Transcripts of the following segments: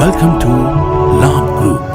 Welcome to Labh Group.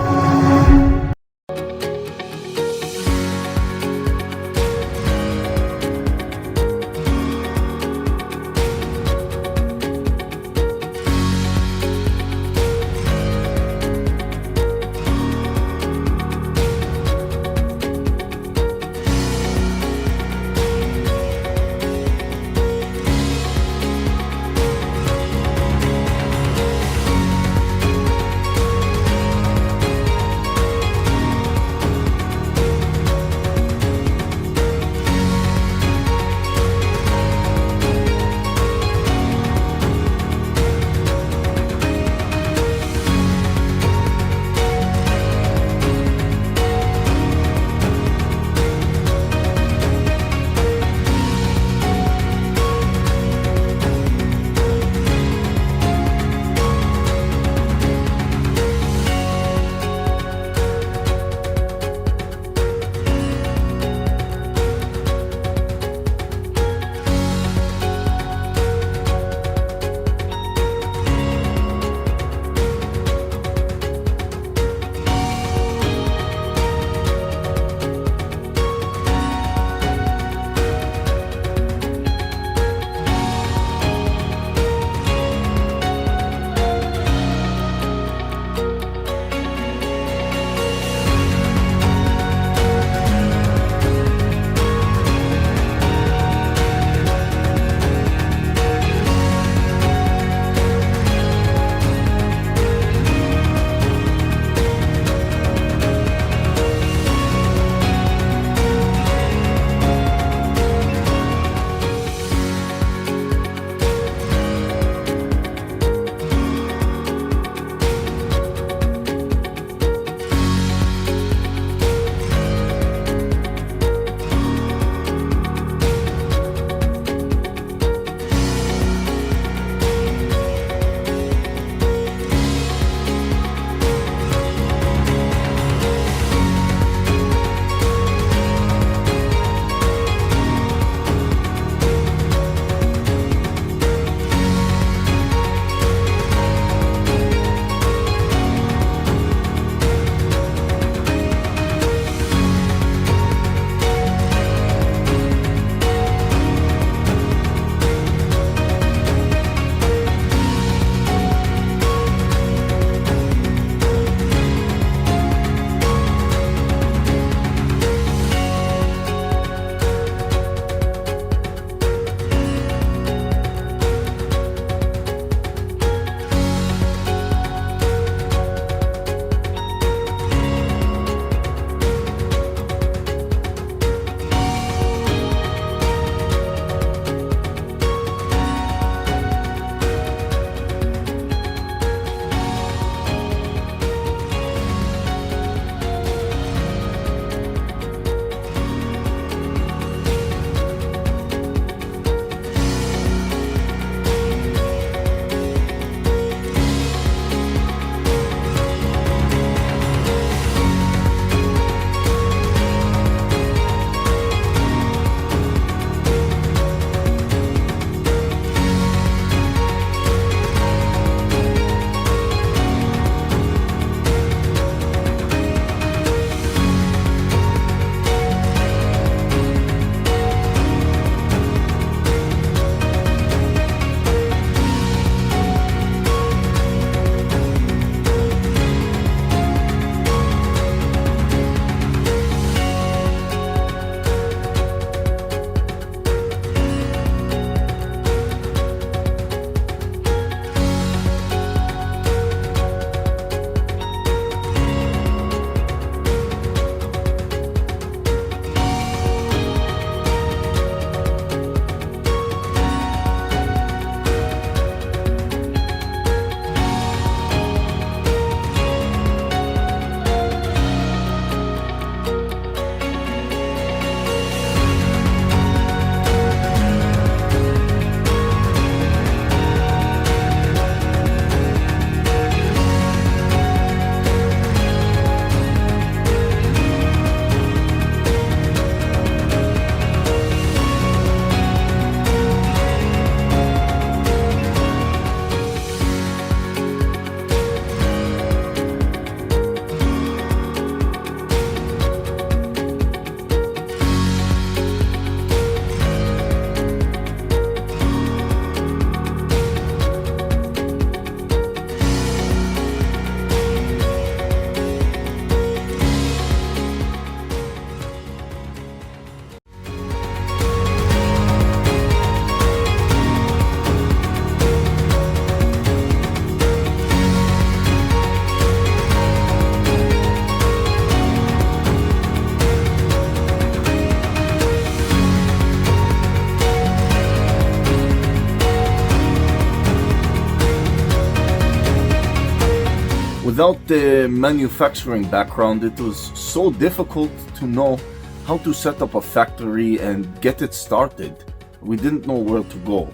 Without the manufacturing background, it was so difficult to know how to set up a factory and get it started. We didn't know where to go.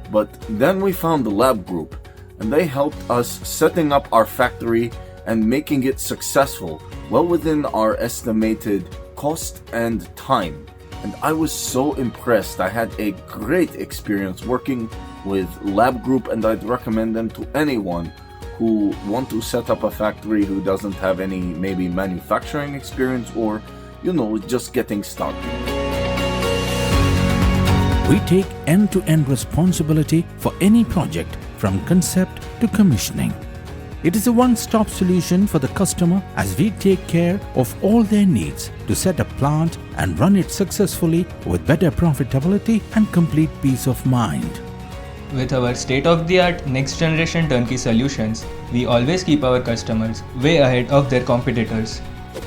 But then we found the Labh Group, and they helped us setting up our factory and making it successful, well within our estimated cost and time. And I was so impressed. I had a great experience working with Labh Group, and I'd recommend them to anyone who want to set up a factory who doesn't have any maybe manufacturing experience or, just getting started. We take end-to-end responsibility for any project from concept to commissioning. It is a one-stop solution for the customer as we take care of all their needs to set a plant and run it successfully with better profitability and complete peace of mind. With our state-of-the-art next-generation turnkey solutions, we always keep our customers way ahead of their competitors.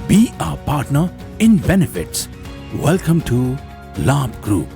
Be our partner in benefits. Welcome to Labh Group.